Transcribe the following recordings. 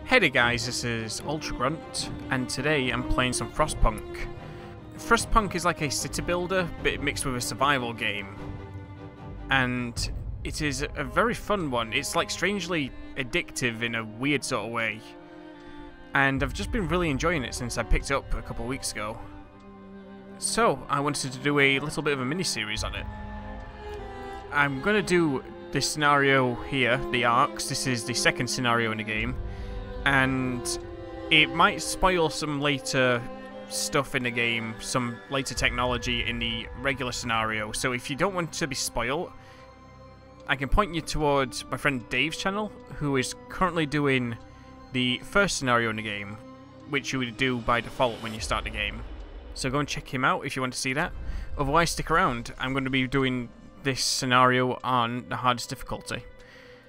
Hey there guys, this is Ultra Grunt, and today I'm playing some FrostPunk. FrostPunk is like a city builder, but mixed with a survival game. And it is a very fun one. It's like strangely addictive in a weird sort of way. And I've just been really enjoying it since I picked it up a couple of weeks ago. So, I wanted to do a little bit of a mini-series on it. I'm going to do this scenario here, the Arks. This is the second scenario in the game. And it might spoil some later stuff in the game, some later technology in the regular scenario. So if you don't want to be spoiled, I can point you towards my friend Dave's channel, who is currently doing the first scenario in the game, which you would do by default when you start the game. So go and check him out if you want to see that. Otherwise, stick around. I'm going to be doing this scenario on the hardest difficulty.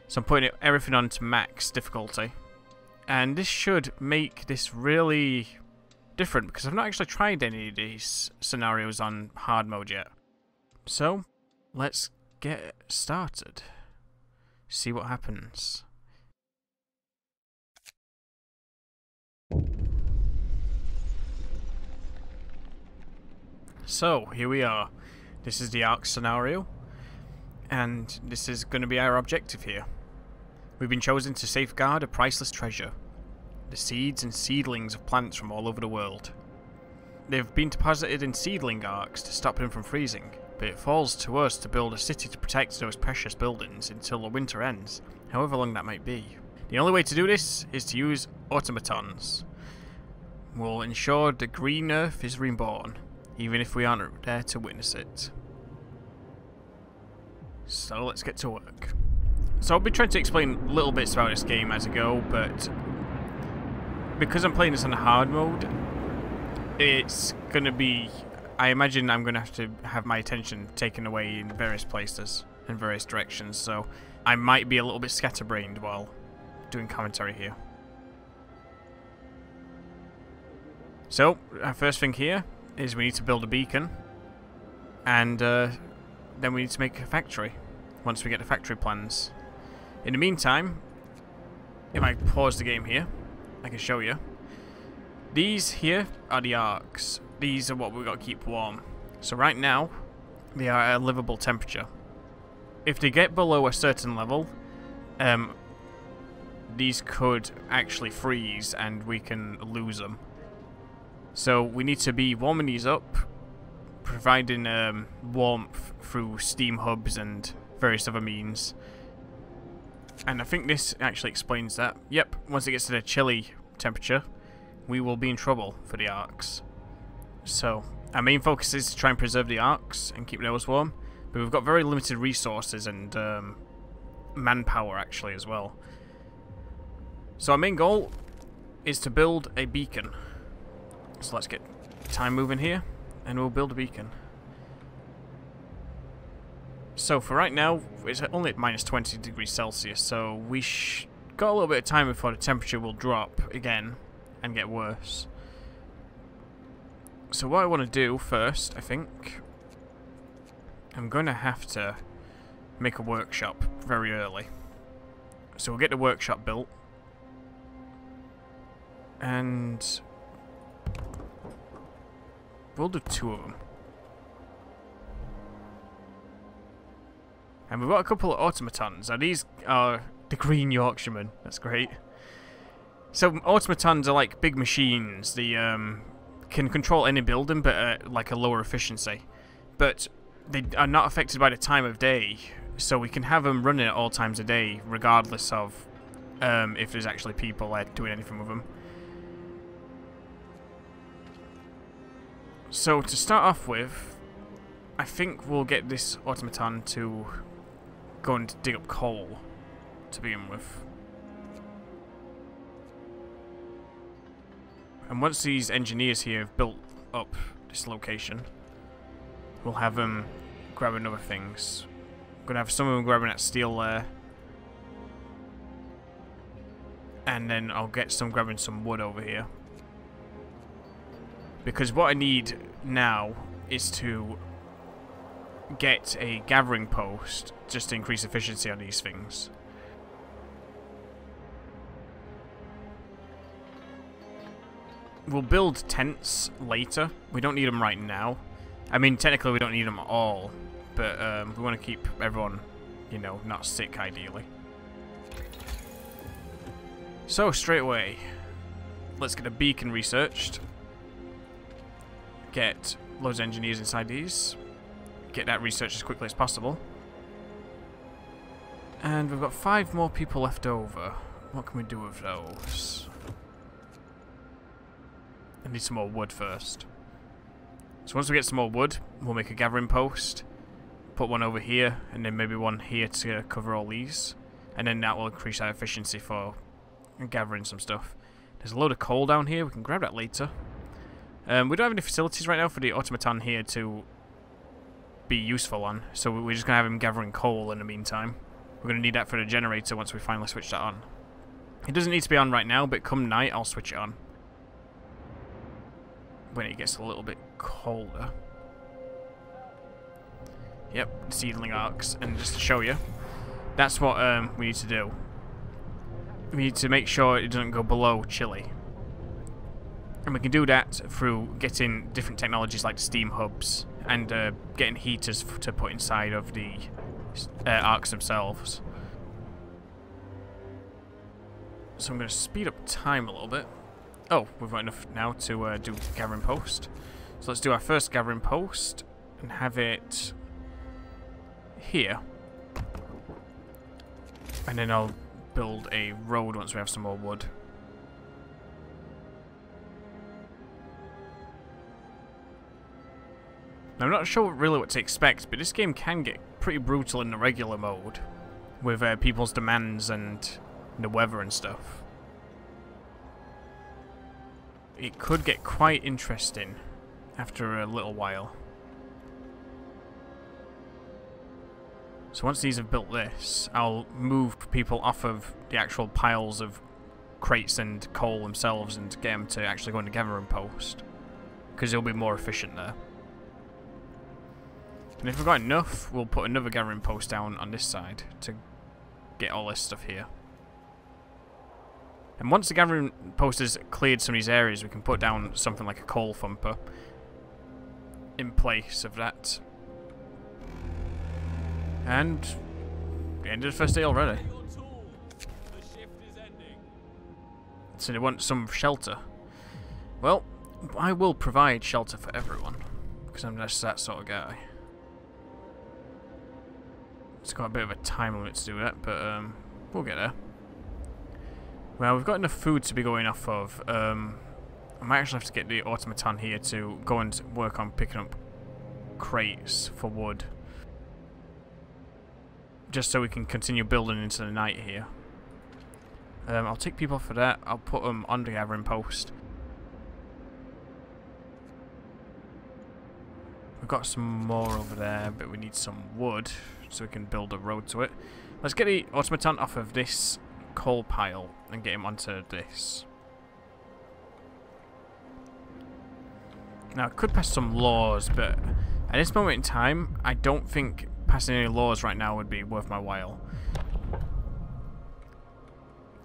So I'm putting everything on to max difficulty. And this should make this really different, because I've not actually tried any of these scenarios on hard mode yet. So, let's get started. See what happens. So, here we are. This is the Arks scenario. And this is going to be our objective here. We've been chosen to safeguard a priceless treasure, the seeds and seedlings of plants from all over the world. They've been deposited in seedling arks to stop them from freezing, but it falls to us to build a city to protect those precious buildings until the winter ends, however long that might be. The only way to do this is to use automatons. We'll ensure the green earth is reborn, even if we aren't there to witness it. So let's get to work. So I'll be trying to explain little bits about this game as I go, but because I'm playing this on hard mode, it's going to be... I imagine I'm going to have my attention taken away in various places and various directions, so I might be a little bit scatterbrained while doing commentary here. So, our first thing here is we need to build a beacon, and then we need to make a factory once we get the factory plans. In the meantime, if I pause the game here, I can show you. These here are the Arks. These are what we've got to keep warm. So right now, they are at a livable temperature. If they get below a certain level, these could actually freeze and we can lose them. So we need to be warming these up, providing warmth through steam hubs and various other means. And I think this actually explains that. Yep, once it gets to the chilly temperature, we will be in trouble for the Arks. So, our main focus is to try and preserve the Arks and keep those warm. But we've got very limited resources and manpower actually as well. So our main goal is to build a beacon. So let's get time moving here, and we'll build a beacon. So for right now, it's only at minus 20 degrees Celsius, so we got a little bit of time before the temperature will drop again and get worse. So what I want to do first, I think, I'm going to have to make a workshop very early. So we'll get the workshop built, and we'll do 2 of them. And we've got a couple of automatons. Now these are the Green Yorkshiremen. That's great. So automatons are like big machines. They can control any building, but at like a lower efficiency. But they are not affected by the time of day, so we can have them running at all times of day, regardless of if there's actually people doing anything with them. So to start off with, I think we'll get this automaton to go and dig up coal to begin with. And once these engineers here have built up this location, we'll have them grabbing other things. I'm going to have some of them grabbing that steel there. And then I'll get some grabbing some wood over here. Because what I need now is to get a gathering post just to increase efficiency on these things. We'll build tents later. We don't need them right now. I mean, technically we don't need them at all, but we want to keep everyone, you know, not sick ideally. So, straight away, let's get a beacon researched. Get loads of engineers inside these. Get that researched as quickly as possible. And we've got 5 more people left over. What can we do with those? I need some more wood first. So once we get some more wood, we'll make a gathering post. Put one over here, and then maybe one here to cover all these. And then that will increase our efficiency for gathering some stuff. There's a load of coal down here. We can grab that later. We don't have any facilities right now for the automaton here to be useful on. So we're just going to have him gathering coal in the meantime. We're going to need that for the generator once we finally switch that on. It doesn't need to be on right now, but come night, I'll switch it on. When it gets a little bit colder. Yep, seedling arcs. And just to show you, that's what we need to do. We need to make sure it doesn't go below chilly. And we can do that through getting different technologies like steam hubs and getting heaters to put inside of the arcs themselves. So I'm going to speed up time a little bit. Oh, we've got enough now to do gathering post. So let's do our first gathering post and have it here. And then I'll build a road once we have some more wood. Now, I'm not sure really what to expect, but this game can get pretty brutal in the regular mode with people's demands and the weather and stuff. It could get quite interesting after a little while. So once these have built this, I'll move people off of the actual piles of crates and coal themselves and get them to actually go into gathering post, because it'll be more efficient there. And if we've got enough, we'll put another gathering post down on this side to get all this stuff here. And once the gathering post has cleared some of these areas, we can put down something like a coal thumper in place of that. And the end of the first day already. So they want some shelter. Well, I will provide shelter for everyone, because I'm just that sort of guy. It's got a bit of a time limit to do that, but we'll get there. Well, we've got enough food to be going off of. I might actually have to get the automaton here to go and work on picking up crates for wood. Just so we can continue building into the night here. I'll take people for that. I'll put them on the gathering post. We've got some more over there, but we need some wood so we can build a road to it. Let's get the automaton off of this coal pile and get him onto this. Now, I could pass some laws, but at this moment in time, I don't think passing any laws right now would be worth my while.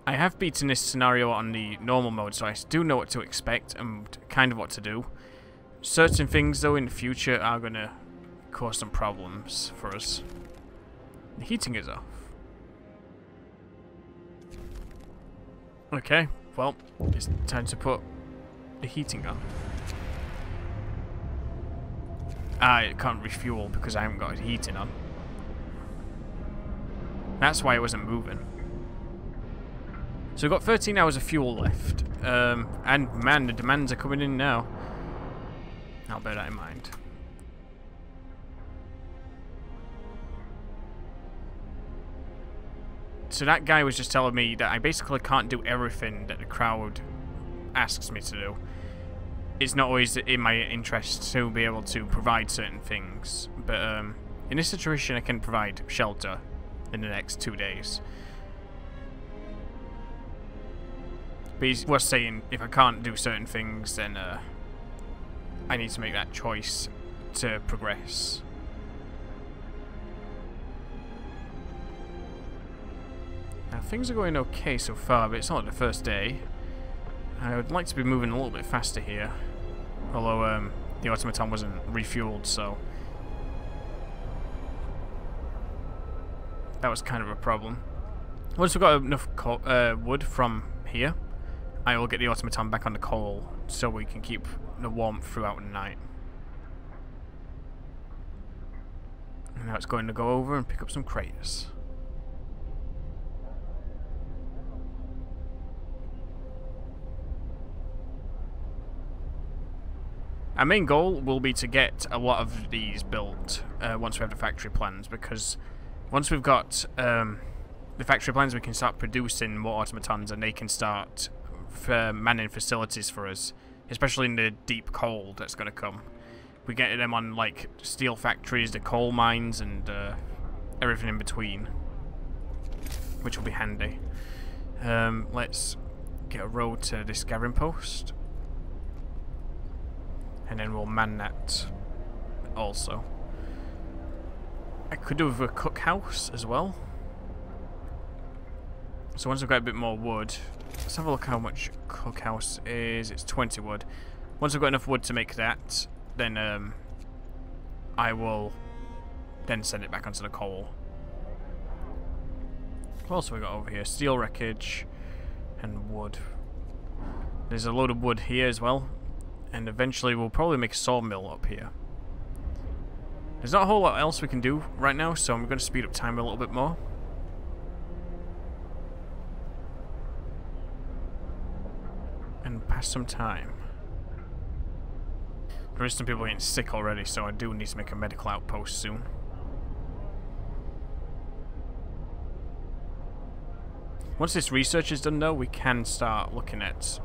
I have beaten this scenario on the normal mode, so I do know what to expect and kind of what to do. Certain things, though, in the future are going to cause some problems for us. The heating is off. Okay, well, it's time to put the heating on. I can't refuel because I haven't got heating on. That's why it wasn't moving. So we've got 13 hours of fuel left. And man, the demands are coming in now. I'll bear that in mind. So that guy was just telling me that I basically can't do everything that the crowd asks me to do. It's not always in my interest to be able to provide certain things. But in this situation, I can provide shelter in the next 2 days. But he was saying if I can't do certain things, then I need to make that choice to progress. Now, things are going okay so far, but it's not the first day. I would like to be moving a little bit faster here. Although the automaton wasn't refueled, so that was kind of a problem. Once we've got enough wood from here, I will get the automaton back on the coal so we can keep the warmth throughout the night. And now it's going to go over and pick up some crates. Our main goal will be to get a lot of these built once we have the factory plans, because once we've got the factory plans, we can start producing more automatons and they can start manning facilities for us, especially in the deep cold that's going to come. We get them on like steel factories, the coal mines, and everything in between, which will be handy. Let's get a road to this gathering post, and then we'll man that also. I could do with a cookhouse as well. So once I've got a bit more wood, let's have a look how much cookhouse is. It's 20 wood. Once I've got enough wood to make that, then I will then send it back onto the coal. What else have we got over here? Steel wreckage and wood. There's a load of wood here as well, and eventually we'll probably make a sawmill up here. There's not a whole lot else we can do right now, so I'm going to speed up time a little bit more. And pass some time. There is some people getting sick already, so I do need to make a medical outpost soon. Once this research is done though, we can start looking at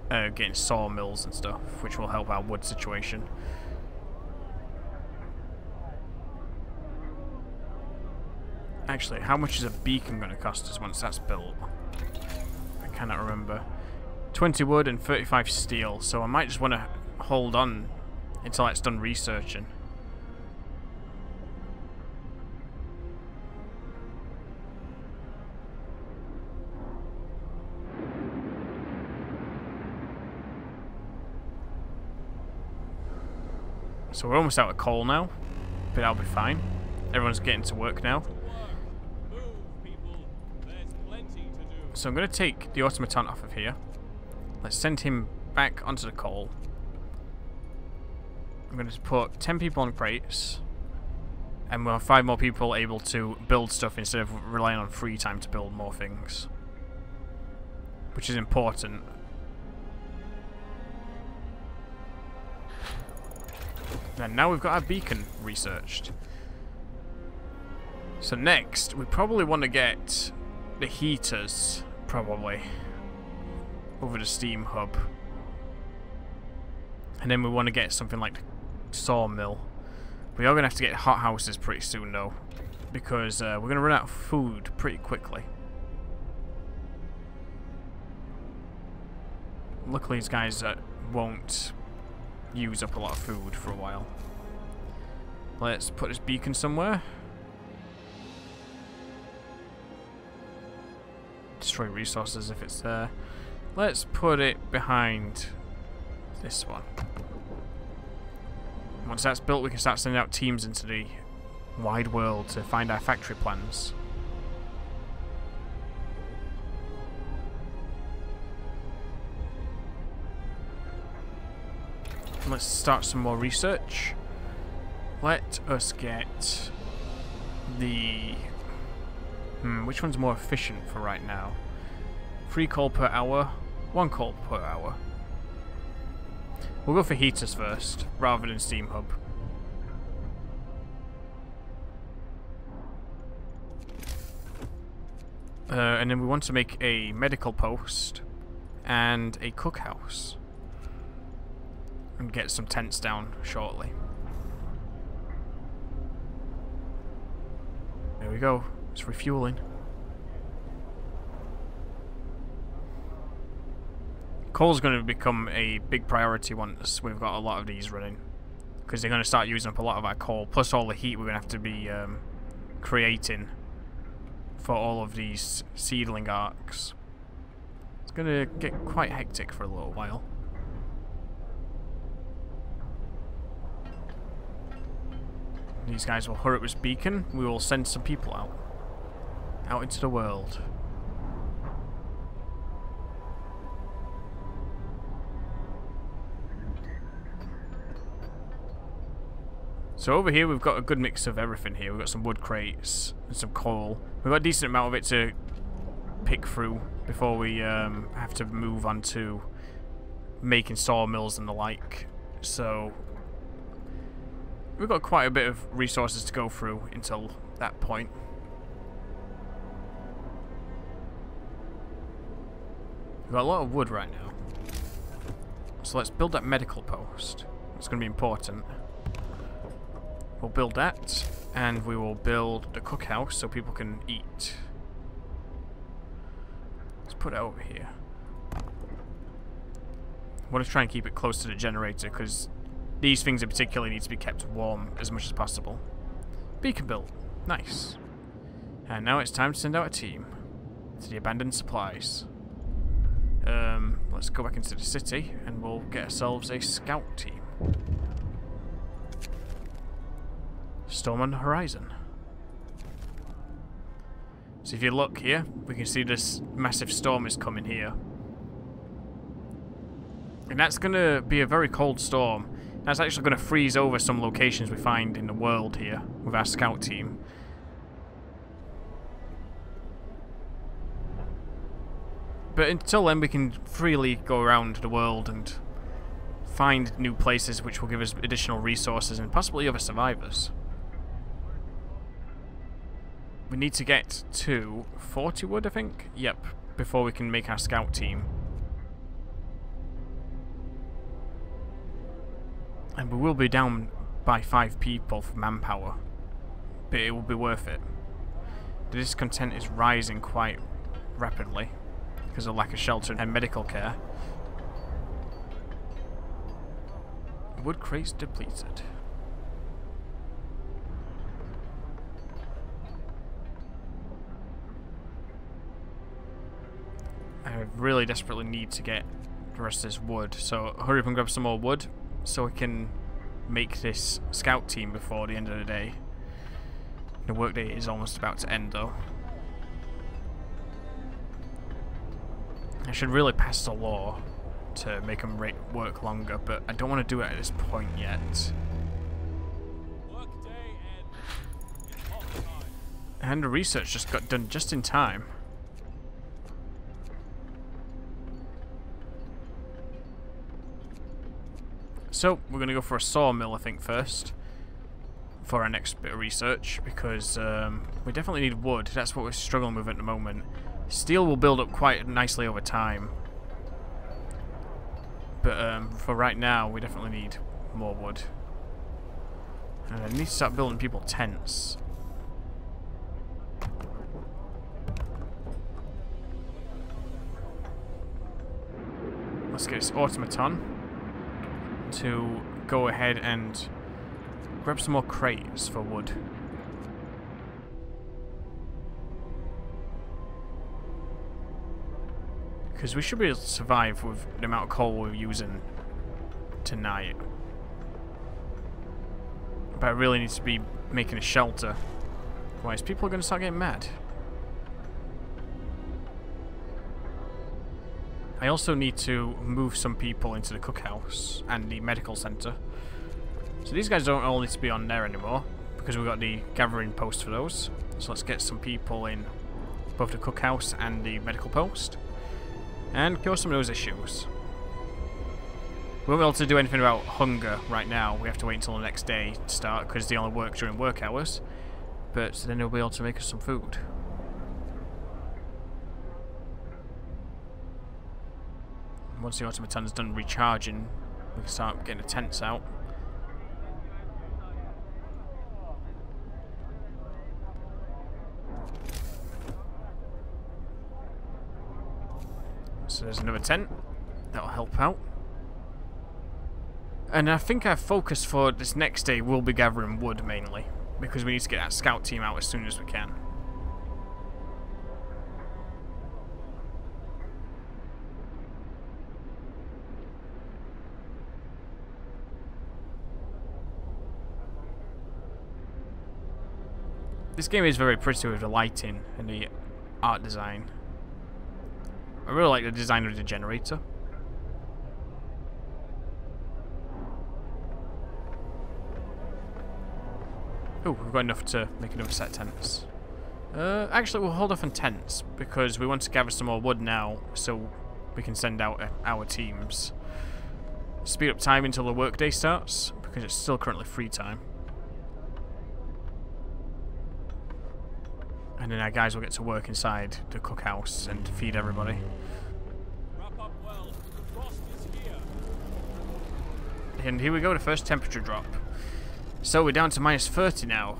getting sawmills and stuff, which will help our wood situation. Actually, how much is a beacon going to cost us once that's built? I cannot remember. 20 wood and 35 steel, so I might just want to hold on until it's done researching. So we're almost out of coal now, but that'll be fine. Everyone's getting to work now. So I'm going to take the automaton off of here. Let's send him back onto the coal. I'm going to put 10 people on crates, and we'll have 5 more people able to build stuff instead of relying on free time to build more things, which is important. And now we've got our beacon researched. So next, we probably want to get the heaters, probably, over the steam hub. And then we want to get something like the sawmill. We are going to have to get hot houses pretty soon though, because we're going to run out of food pretty quickly. Luckily these guys won't use up a lot of food for a while. Let's put this beacon somewhere. Destroy resources if it's there. Let's put it behind this one. Once that's built, we can start sending out teams into the wide world to find our factory plans. Let's start some more research. Let us get the... which one's more efficient for right now? 3 coal per hour, 1 coal per hour. We'll go for heaters first, rather than steam hub. And then we want to make a medical post and a cookhouse. And get some tents down shortly. There we go. It's refueling. Coal's going to become a big priority once we've got a lot of these running, because they're going to start using up a lot of our coal, plus all the heat we're going to have to be creating for all of these seedling arcs. It's gonna get quite hectic for a little while. These guys will hurry up this beacon. We will send some people out into the world. So over here we've got a good mix of everything here. We've got some wood crates and some coal. We've got a decent amount of it to pick through before we have to move on to making sawmills and the like. So we've got quite a bit of resources to go through until that point. We've got a lot of wood right now. So let's build that medical post. It's going to be important. We'll build that, and we will build the cookhouse so people can eat. Let's put it over here. I want to try and keep it close to the generator because these things in particular need to be kept warm as much as possible. Beacon built. Nice. And now it's time to send out a team to the abandoned supplies. Let's go back into the city and we'll get ourselves a scout team. Storm on the horizon. So if you look here, we can see this massive storm is coming here. And that's going to be a very cold storm. That's actually going to freeze over some locations we find in the world here with our scout team. But until then we can freely go around the world and find new places which will give us additional resources and possibly other survivors. We need to get to 40 wood, I think? Yep, before we can make our scout team. And we will be down by 5 people for manpower. But it will be worth it. The discontent is rising quite rapidly because of lack of shelter and medical care. Wood crates depleted. I really desperately need to get the rest of this wood, so hurry up and grab some more wood so we can make this scout team before the end of the day. The workday is almost about to end though. I should really pass a law to make them work longer, but I don't want to do it at this point yet. And the research just got done just in time. So, we're going to go for a sawmill, I think, first. For our next bit of research, because we definitely need wood. That's what we're struggling with at the moment. Steel will build up quite nicely over time. But for right now, we definitely need more wood. And I need to start building people tents. Let's get this automaton to go ahead and grab some more crates for wood. Because we should be able to survive with the amount of coal we're using tonight. But I really need to be making a shelter. Otherwise people are going to start getting mad. I also need to move some people into the cookhouse and the medical center. So these guys don't all need to be on there anymore because we've got the gathering post for those. So let's get some people in both the cookhouse and the medical post and cure some of those issues. We won't be able to do anything about hunger right now. We have to wait until the next day to start because they only work during work hours. But then they'll be able to make us some food. Once the automaton's done recharging, we can start getting the tents out. So there's another tent. That'll help out. And I think our focus for this next day will be gathering wood mainly, because we need to get that scout team out as soon as we can. This game is very pretty with the lighting and the art design. I really like the design of the generator. Oh, we've got enough to make another set of tents. Actually, we'll hold off on tents because we want to gather some more wood now so we can send out our teams. Speed up time until the workday starts because it's still currently free time. And then our guys will get to work inside the cookhouse and feed everybody. Wrap up well. The frost is here. And here we go, the first temperature drop. So we're down to -30 now.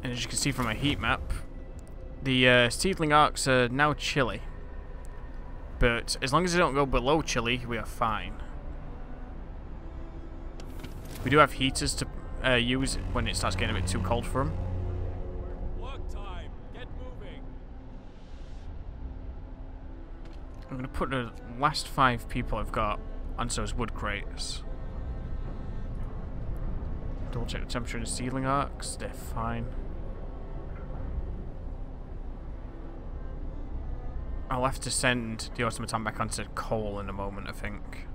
And as you can see from my heat map, the seedling arcs are now chilly. But as long as they don't go below chilly, we are fine. We do have heaters to use when it starts getting a bit too cold for them. Work time. Get moving. I'm going to put the last 5 people I've got onto those wood crates. Double check the temperature in the seedling arcs. They're fine. I'll have to send the automaton back onto coal in a moment, I think.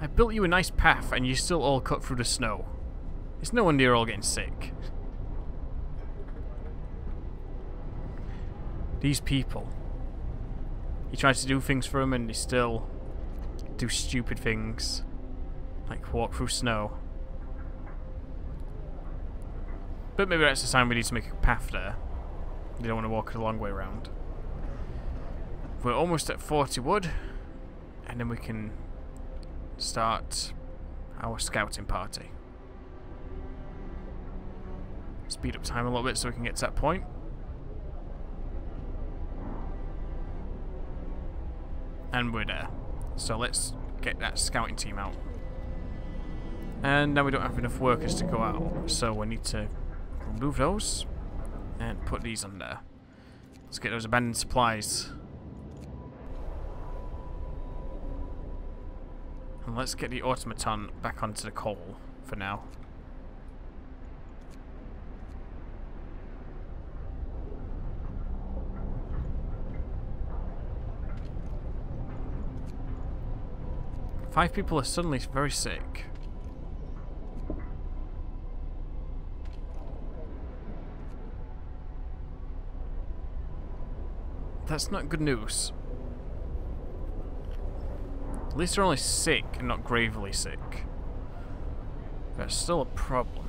I built you a nice path and you're still all cut through the snow. It's no wonder you're all getting sick. These people. You try to do things for them and they still do stupid things. Like walk through snow. But maybe that's the sign we need to make a path there. They don't want to walk a long way around. We're almost at 40 wood. And then we can start our scouting party. Speed up time a little bit so we can get to that point. And we're there. So let's get that scouting team out. And now we don't have enough workers to go out, so we need to remove those and put these on there. Let's get those abandoned supplies. And let's get the automaton back onto the coal for now. Five people are suddenly very sick. That's not good news. At least they're only sick and not gravely sick. That's still a problem.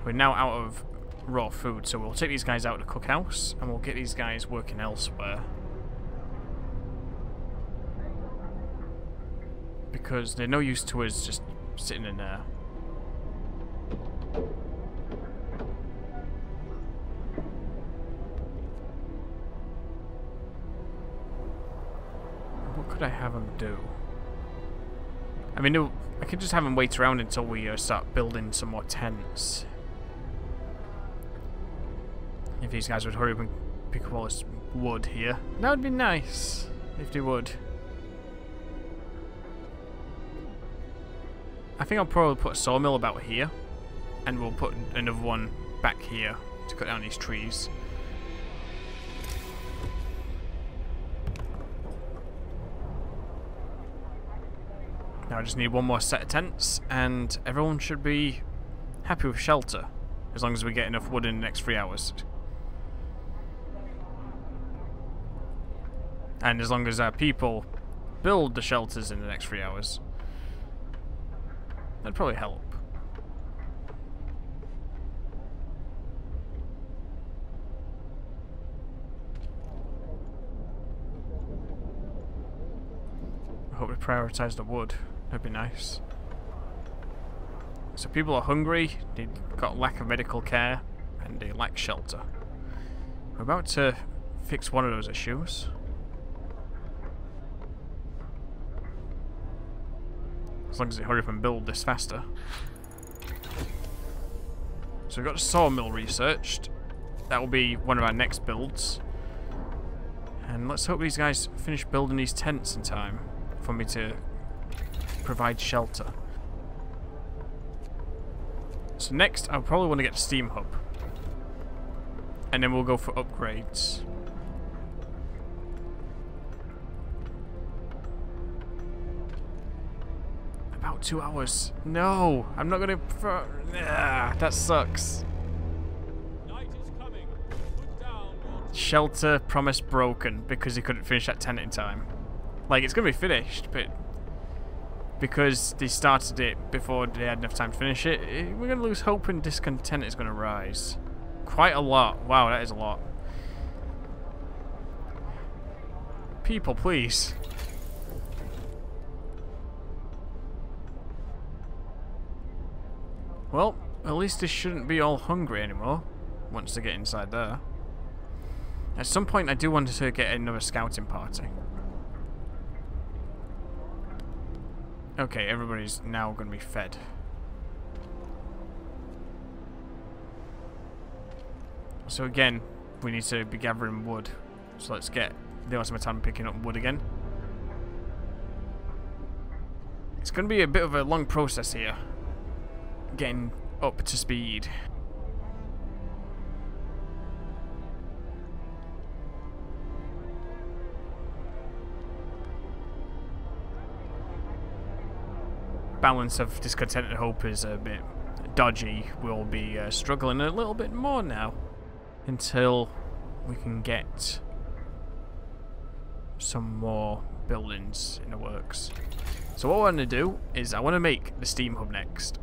We're now out of raw food, so we'll take these guys out of the cookhouse and we'll get these guys working elsewhere. Because they're no use to us just sitting in there. What could I have them do? I mean, no, I could just have them wait around until we start building some more tents. If these guys would hurry up and pick up all this wood here. That would be nice, if they would. I think I'll probably put a sawmill about here. And we'll put another one back here to cut down these trees. Now I just need one more set of tents and everyone should be happy with shelter. As long as we get enough wood in the next 3 hours. And as long as our people build the shelters in the next 3 hours. That'd probably help. I hope we prioritize the wood. That'd be nice. So people are hungry, they've got lack of medical care, and they lack shelter. We're about to fix one of those issues. As long as they hurry up and build this faster. So we've got the sawmill researched. That will be one of our next builds. And let's hope these guys finish building these tents in time for me to provide shelter. So next, I'll probably want to get a steam hub. And then we'll go for upgrades. About 2 hours. No, I'm not gonna. That sucks. Night is coming. Put down your Shelter promise broken because he couldn't finish that tent in time. Like, it's gonna be finished, but because they started it before they had enough time to finish it, we're gonna lose hope and discontent is gonna rise. Quite a lot. Wow, that is a lot. People, please. Well, at least they shouldn't be all hungry anymore once they get inside there. At some point, I do want to get another scouting party. Okay, everybody's now going to be fed. So again, we need to be gathering wood. So let's get the automaton picking up wood again. It's going to be a bit of a long process here, getting up to speed. Balance of discontent and hope is a bit dodgy. We'll be struggling a little bit more now until we can get some more buildings in the works. So what I want to do is I want to make the steam hub next.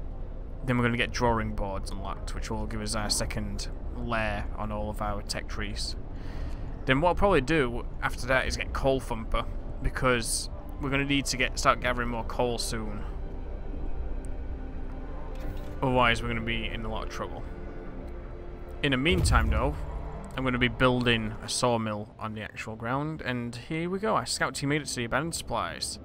Then we're going to get drawing boards unlocked, which will give us our second layer on all of our tech trees. Then what I'll probably do after that is get coal thumper, because we're going to need to start gathering more coal soon. Otherwise we're going to be in a lot of trouble. In the meantime though, I'm going to be building a sawmill on the actual ground, and here we go. Our scout team made it to the abandoned supplies.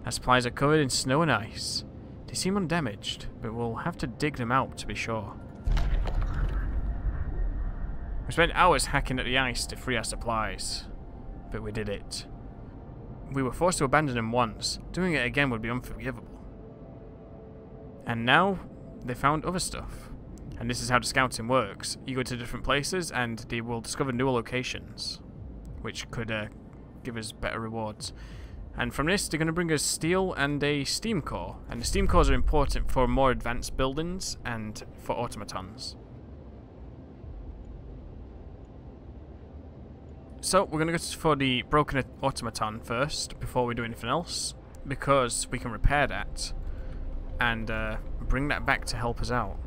Our supplies are covered in snow and ice. They seem undamaged, but we'll have to dig them out to be sure. We spent hours hacking at the ice to free our supplies, but we did it. We were forced to abandon them once. Doing it again would be unforgivable. And now, they found other stuff. And this is how the scouting works. You go to different places and they will discover newer locations, which could give us better rewards. And from this, they're going to bring us steel and a steam core. And the steam cores are important for more advanced buildings and for automatons. So, we're going to go for the broken automaton first, before we do anything else, because we can repair that and bring that back to help us out.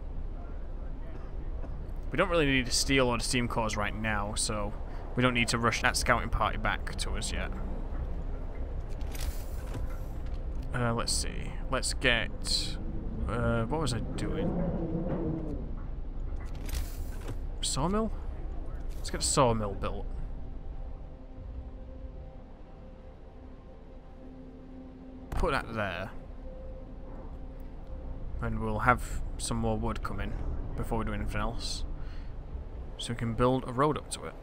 We don't really need the steel or the steam cores right now, so we don't need to rush that scouting party back to us yet. Let's see. Let's get... what was I doing? Sawmill? Let's get a sawmill built. Put that there. And we'll have some more wood come in before we do anything else. So we can build a road up to it.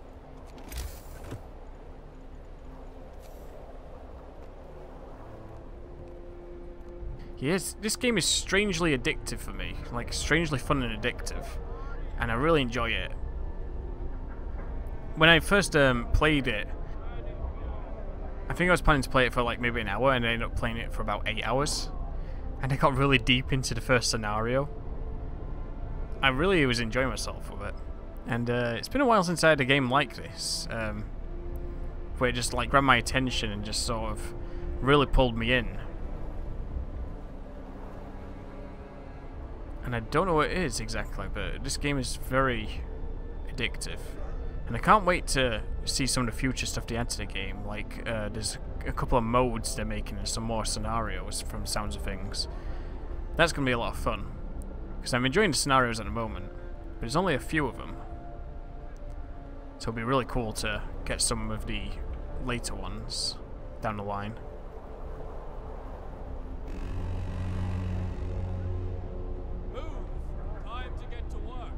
Yes, this game is strangely addictive for me. Like, strangely fun and addictive. And I really enjoy it. When I first played it, I think I was planning to play it for like maybe an hour, and I ended up playing it for about 8 hours. And I got really deep into the first scenario. I really was enjoying myself with it. And it's been a while since I had a game like this, where it just like grabbed my attention and just sort of really pulled me in. And I don't know what it is exactly, but this game is very addictive. And I can't wait to see some of the future stuff they add to the game. Like, there's a couple of modes they're making and some more scenarios from sounds of things. That's going to be a lot of fun. Because I'm enjoying the scenarios at the moment, but there's only a few of them. So it'll be really cool to get some of the later ones down the line. move. Time to get to work.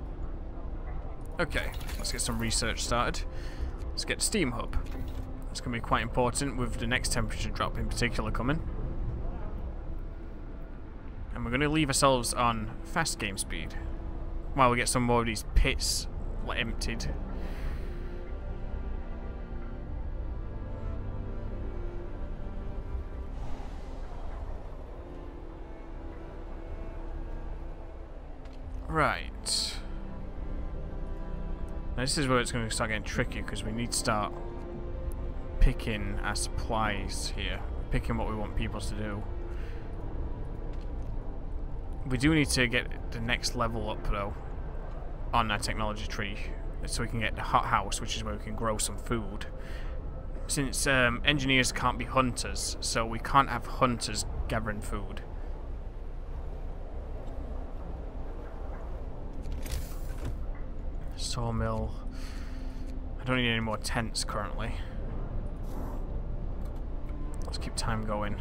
Okay, let's get some research started. Let's get the steam hub. That's going to be quite important with the next temperature drop in particular coming. And we're going to leave ourselves on fast game speed. while we get some more of these pits emptied. Right. Now this is where it's going to start getting tricky, because we need to start picking our supplies here. Picking what we want people to do. We do need to get the next level up, though, on our technology tree, so we can get the hothouse, which is where we can grow some food. Since engineers can't be hunters, so we can't have hunters gathering food. Sawmill. I don't need any more tents currently. Let's keep time going.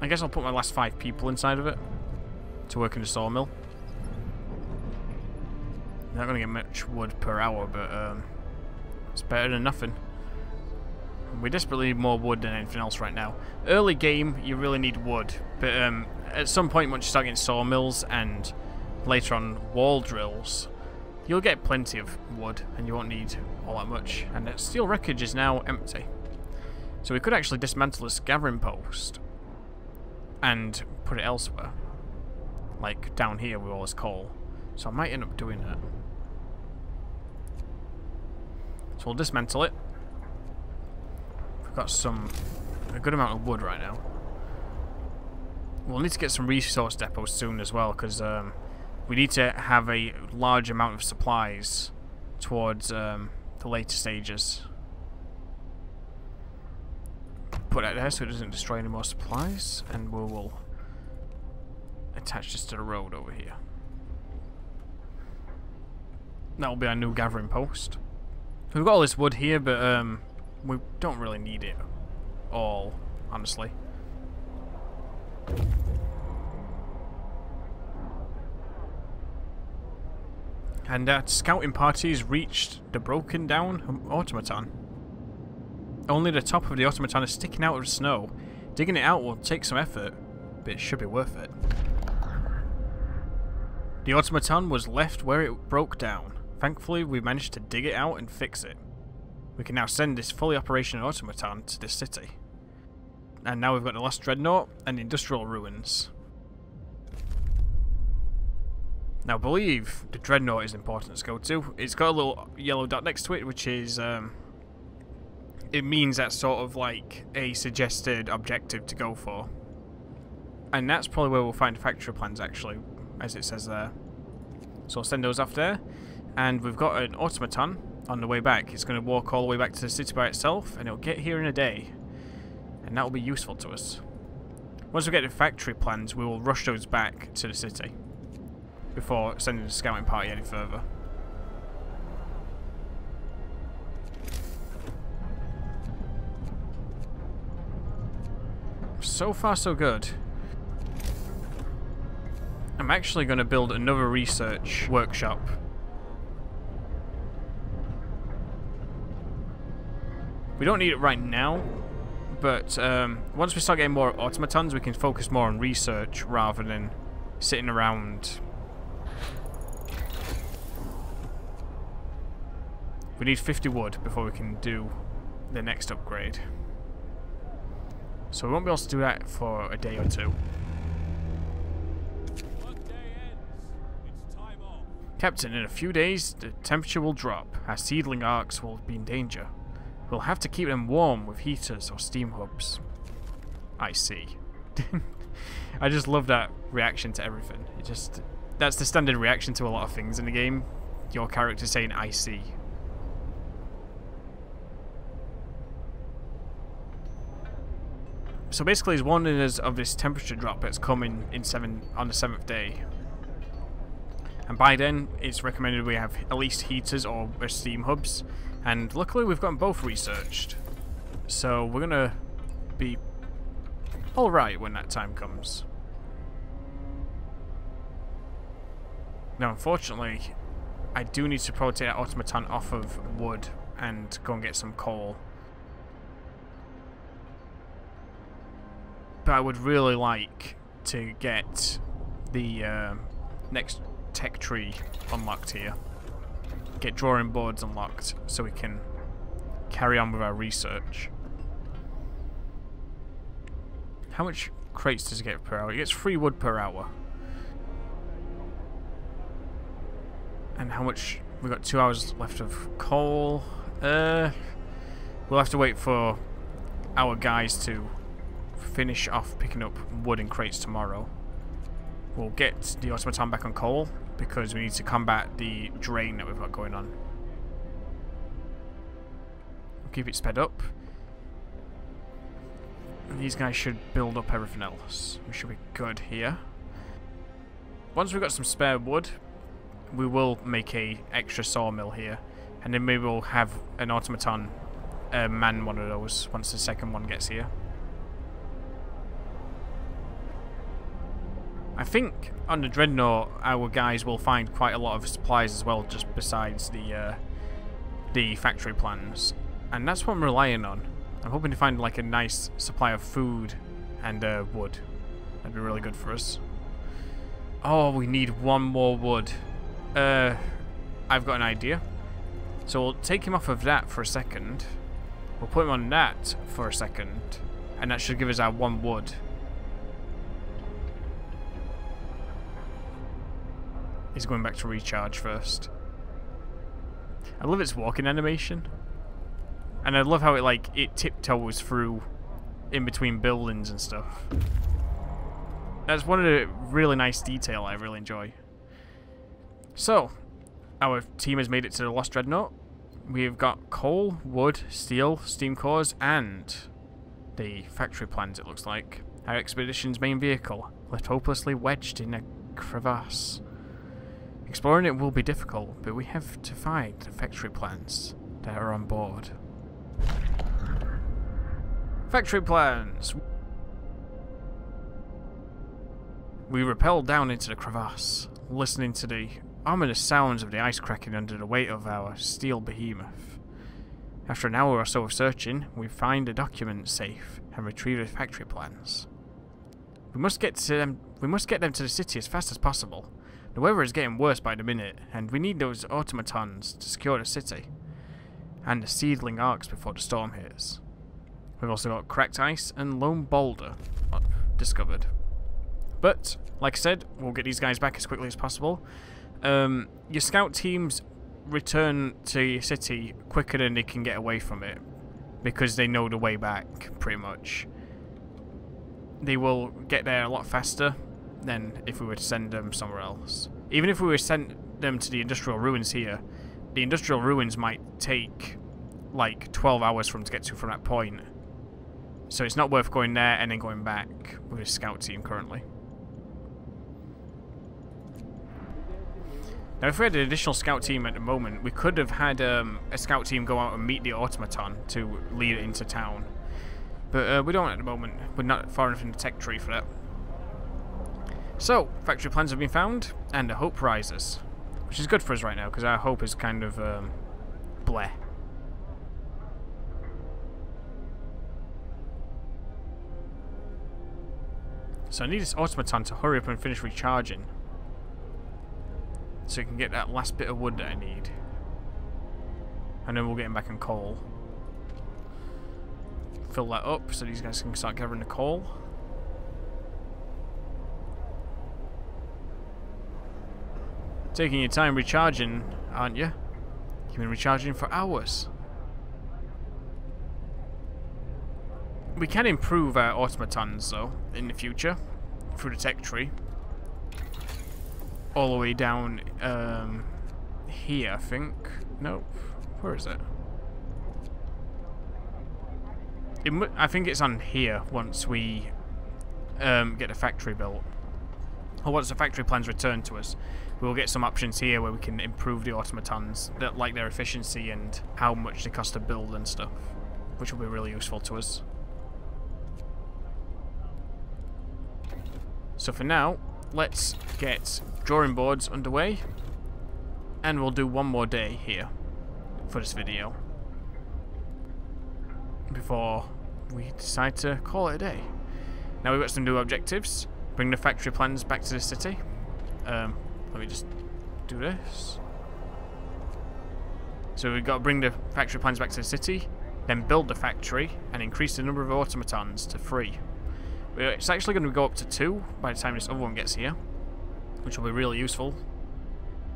I guess I'll put my last 5 people inside of it to work in the sawmill. Not going to get much wood per hour, but it's better than nothing. We desperately need more wood than anything else right now. Early game, you really need wood, but at some point once you start getting sawmills and later on wall drills, you'll get plenty of wood and you won't need all that much. And that steel wreckage is now empty. So we could actually dismantle this gathering post and put it elsewhere. Like down here with all this coal. So I might end up doing that. So we'll dismantle it. We've got a good amount of wood right now. We'll need to get some resource depots soon as well, because we need to have a large amount of supplies towards the later stages. Put it there so it doesn't destroy any more supplies, and we will attach this to the road over here. That will be our new gathering post. We've got all this wood here, but we don't really need it all, honestly. And our scouting parties reached the broken down automaton. Only the top of the automaton is sticking out of the snow. Digging it out will take some effort, but it should be worth it. The automaton was left where it broke down. Thankfully, we managed to dig it out and fix it. We can now send this fully operational automaton to this city. And now we've got the last dreadnought and the industrial ruins. Now I believe the dreadnought is important to go to. It's got a little yellow dot next to it, which is it means that's sort of like a suggested objective to go for. And that's probably where we'll find factory plans, actually, as it says there. So I'll send those off there. And we've got an automaton on the way back. It's going to walk all the way back to the city by itself, and it'll get here in a day. And that will be useful to us. Once we get the factory plans, we will rush those back to the city before sending the scouting party any further. So far, so good. I'm actually going to build another research workshop. We don't need it right now, but once we start getting more automatons, we can focus more on research rather than sitting around. We need 50 wood before we can do the next upgrade. So we won't be able to do that for a day or two. Captain, in a few days, the temperature will drop. Our seedling arks will be in danger. We'll have to keep them warm with heaters or steam hubs. I see. I just love that reaction to everything. That's the standard reaction to a lot of things in the game. Your character saying, I see. So basically he's warning us of this temperature drop that's coming in on the 7th day. And by then, it's recommended we have at least heaters or steam hubs. And luckily, we've got both researched. So we're going to be alright when that time comes. Now, unfortunately, I do need to probably take that automaton off of wood and go and get some coal. But I would really like to get the next tech tree unlocked here. Get drawing boards unlocked so we can carry on with our research. How much crates does it get per hour? It gets 3 wood per hour. And how much? We've got 2 hours left of coal. We'll have to wait for our guys to finish off picking up wood and crates tomorrow. We'll get the automaton back on coal because we need to combat the drain that we've got going on. We'll keep it sped up. And these guys should build up everything else. We should be good here. Once we've got some spare wood, we will make a extra sawmill here, and then maybe we'll have an automaton man one of those once the second one gets here. I think on the Dreadnought our guys will find quite a lot of supplies as well, just besides the factory plans, and that's what I'm relying on. I'm hoping to find like a nice supply of food and wood. That'd be really good for us. Oh, we need 1 more wood. I've got an idea. So we'll take him off of that for a second. We'll put him on that for a second, and that should give us our 1 wood. He's going back to recharge first. I love its walking animation. And I love how it tiptoes through in between buildings and stuff. That's one of the really nice detail I really enjoy. So, our team has made it to the Lost Dreadnought. We've got coal, wood, steel, steam cores, and the factory plans, it looks like. Our expedition's main vehicle, left hopelessly wedged in a crevasse. Exploring it will be difficult, but we have to find the factory plans that are on board. Factory plans! We rappelled down into the crevasse, listening to the ominous sounds of the ice cracking under the weight of our steel behemoth. After an hour or so of searching, we find a document safe and retrieve the factory plans. We must get them to the city as fast as possible. The weather is getting worse by the minute, and we need those automatons to secure the city and the seedling Arks before the storm hits. We've also got cracked ice and lone boulder discovered. But, like I said, we'll get these guys back as quickly as possible. Your scout teams return to your city quicker than they can get away from it, because they know the way back, pretty much. They will get there a lot faster than if we were to send them somewhere else. Even if we were to send them to the industrial ruins here, the industrial ruins might take like 12 hours for them to get to from that point. So it's not worth going there and then going back with a scout team currently. Now if we had an additional scout team at the moment, we could have had a scout team go out and meet the automaton to lead it into town. But we don't at the moment. We're not far enough in the tech tree for that. So, factory plans have been found, and the hope rises. Which is good for us right now, because our hope is kind of, bleh. So I need this automaton to hurry up and finish recharging. So we can get that last bit of wood that I need. And then we'll get him back on coal. Fill that up so these guys can start gathering the coal. Taking your time recharging, aren't you? You've been recharging for hours. We can improve our automatons, though, in the future, through the tech tree. All the way down, here, I think. Nope. Where is it? I think it's on here once we get the factory built. Or once the factory plans return to us. We'll get some options here where we can improve the automatons, like their efficiency and how much they cost to build and stuff, which will be really useful to us. So for now, let's get drawing boards underway, and we'll do one more day here for this video before we decide to call it a day. Now we've got some new objectives. Bring the factory plans back to the city. Let me just do this. So we've got to bring the factory plans back to the city, then build the factory, and increase the number of automatons to 3. It's actually going to go up to 2 by the time this other one gets here, which will be really useful.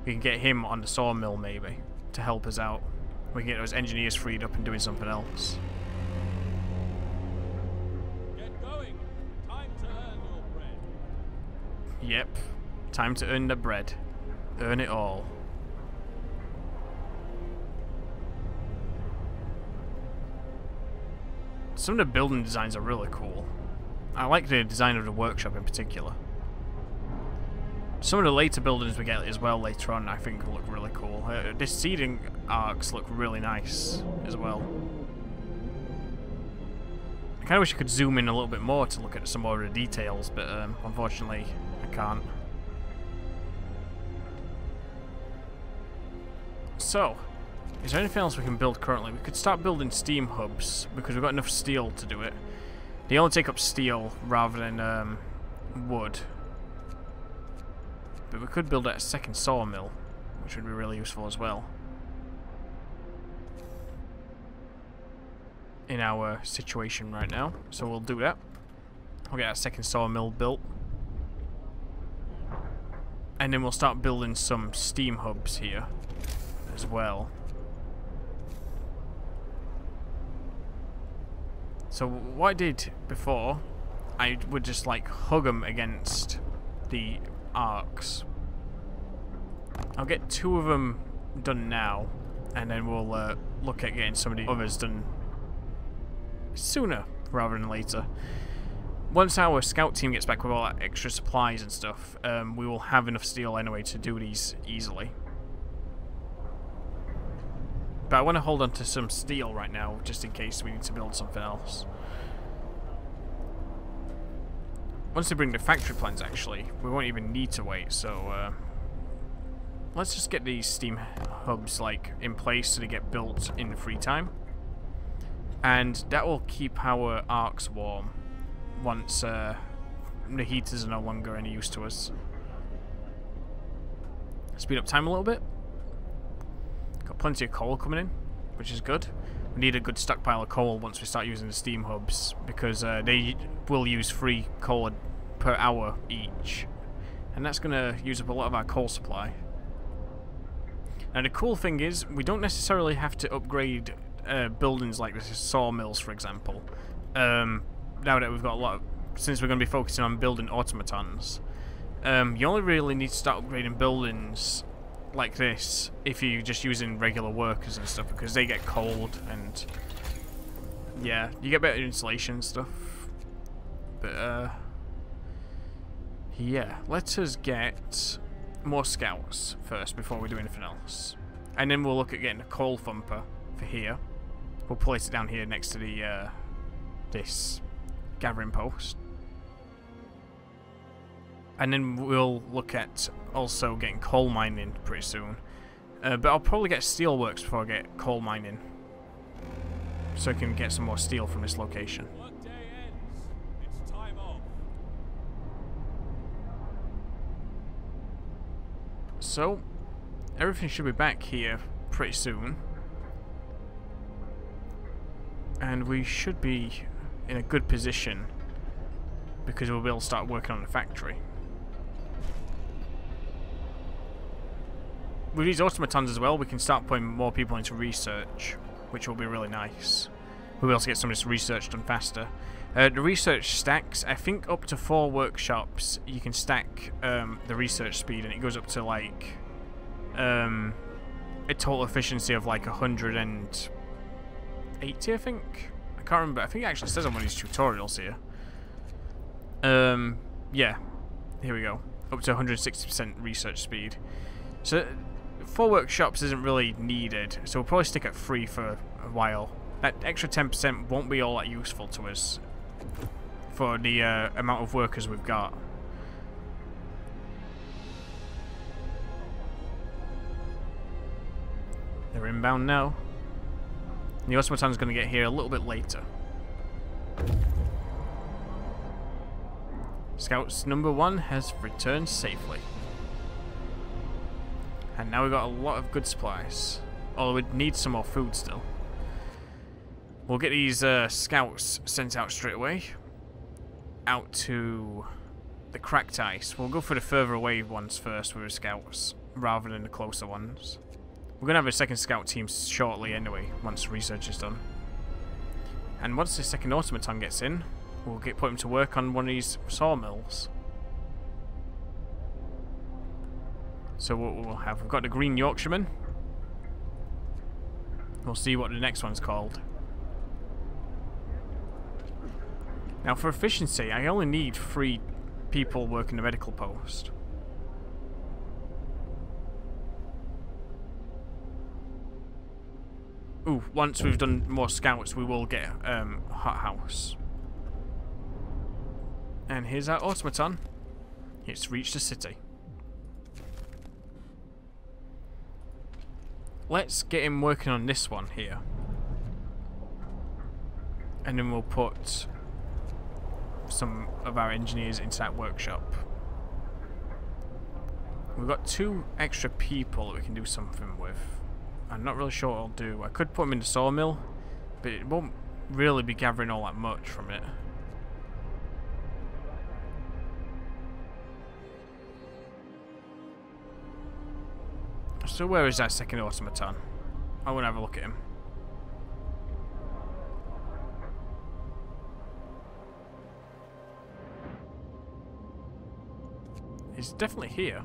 We can get him on the sawmill maybe to help us out. We can get those engineers freed up and doing something else. Get going. Time to earn your bread. Yep, time to earn the bread. Earn it all. Some of the building designs are really cool. I like the design of the workshop in particular. Some of the later buildings we get as well later on I think look really cool. The seeding arcs look really nice as well. I kind of wish I could zoom in a little bit more to look at some more of the details, but unfortunately I can't. So, is there anything else we can build currently? We could start building steam hubs because we've got enough steel to do it. They only take up steel rather than wood. But we could build a second sawmill, which would be really useful as well in our situation right now. So we'll do that. We'll get a second sawmill built. And then we'll start building some steam hubs here as well. So what I did before, I would just like hug them against the arcs. I'll get 2 of them done now, and then we'll look at getting some of the others done sooner rather than later. Once our scout team gets back with all that extra supplies and stuff, we will have enough steel anyway to do these easily. But I want to hold on to some steel right now, just in case we need to build something else. Once they bring the factory plans, actually, we won't even need to wait, so let's just get these steam hubs like in place so they get built in the free time. And that will keep our arcs warm once the heaters are no longer any use to us. Speed up time a little bit. Got plenty of coal coming in, which is good. We need a good stockpile of coal once we start using the steam hubs, because they will use 3 coal per hour each, and that's going to use up a lot of our coal supply. Now the cool thing is, we don't necessarily have to upgrade buildings like the sawmills, for example. Now that we've got a lot of, since we're going to be focusing on building automatons, you only really need to start upgrading buildings like this if you're just using regular workers and stuff, because they get cold and yeah, you get better insulation and stuff. But yeah, let us get more scouts first before we do anything else, and then we'll look at getting a coal thumper for here. We'll place it down here next to the this gathering post. And then we'll look at also getting coal mining pretty soon. But I'll probably get steelworks before I get coal mining, so I can get some more steel from this location. Workday ends. It's time off. So, everything should be back here pretty soon. And we should be in a good position, because we'll be able to start working on the factory. With these automatons as well, we can start putting more people into research, which will be really nice. We'll be able to get some of this research done faster. The research stacks, I think up to 4 workshops you can stack the research speed, and it goes up to like a total efficiency of like 180, I think. I can't remember. I think it actually says on one of these tutorials here. Yeah, here we go. Up to 160% research speed. So 4 workshops isn't really needed, so we'll probably stick at 3 for a while. That extra 10% won't be all that useful to us for the amount of workers we've got. They're inbound now. The automaton's going to get here a little bit later. Scouts number 1 has returned safely. And now we've got a lot of good supplies. Although we'd need some more food still. We'll get these scouts sent out straight away. Out to the cracked ice. We'll go for the further away ones first with the scouts, rather than the closer ones. We're going to have a second scout team shortly anyway, once research is done. And once the second automaton gets in, we'll put him to work on one of these sawmills. So what we'll have, we've got the Green Yorkshireman. We'll see what the next one's called. Now for efficiency, I only need 3 people working the medical post. Ooh, once we've done more scouts, we will get hothouse. And here's our automaton. It's reached the city. Let's get him working on this one here. And then we'll put some of our engineers into that workshop. We've got 2 extra people that we can do something with. I'm not really sure what I'll do. I could put them in the sawmill, but it won't really be gathering all that much from it. So where is that second automaton? I want to have a look at him. He's definitely here.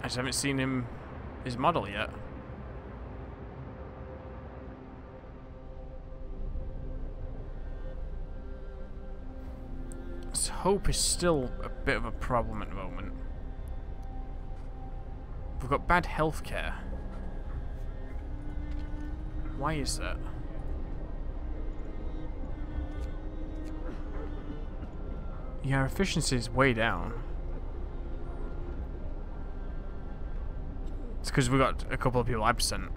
I just haven't seen him, his model yet. This hope is still a bit of a problem at the moment. We've got bad healthcare. Why is that? Yeah, our efficiency is way down. It's because we've got a couple of people absent.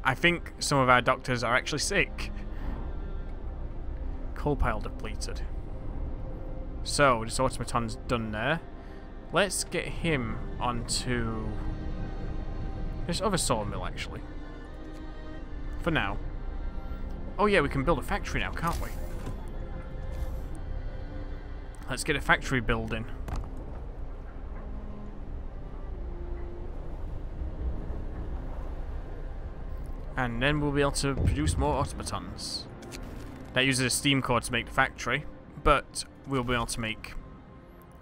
I think some of our doctors are actually sick. Coal pile depleted. So, this automaton's done there. Let's get him onto this other sawmill, actually. For now. Oh yeah, we can build a factory now, can't we? Let's get a factory building. And then we'll be able to produce more automatons. That uses a steam core to make the factory, but we'll be able to make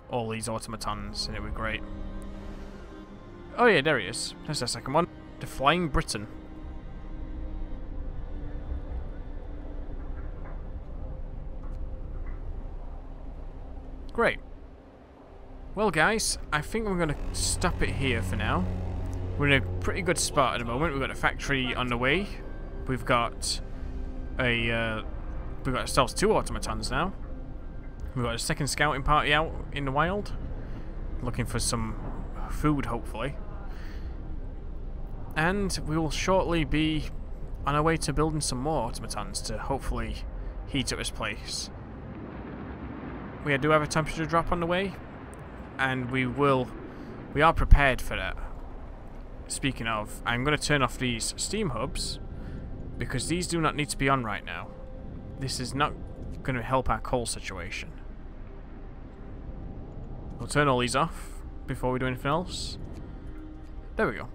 all these automatons, and it'll be great. Oh yeah, there he is. There's the second one. The Flying Briton. Great. Well guys, I think we're going to stop it here for now. We're in a pretty good spot at the moment. We've got a factory on the way. We've got ourselves 2 automatons now. We've got a second scouting party out in the wild, looking for some food, hopefully. And we will shortly be on our way to building some more automatons to hopefully heat up this place. We do have a temperature drop on the way, and we are prepared for that. Speaking of, I'm going to turn off these steam hubs, because these do not need to be on right now. This is not going to help our coal situation. We'll turn all these off before we do anything else. There we go.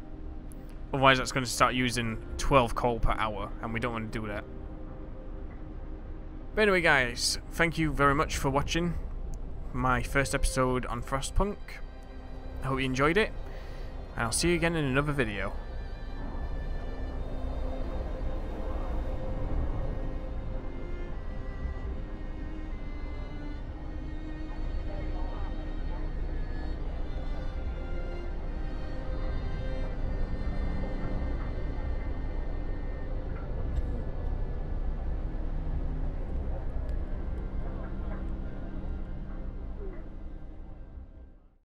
Otherwise that's going to start using 12 coal per hour, and we don't want to do that. But anyway guys, thank you very much for watching my first episode on FrostPunk. I hope you enjoyed it, and I'll see you again in another video.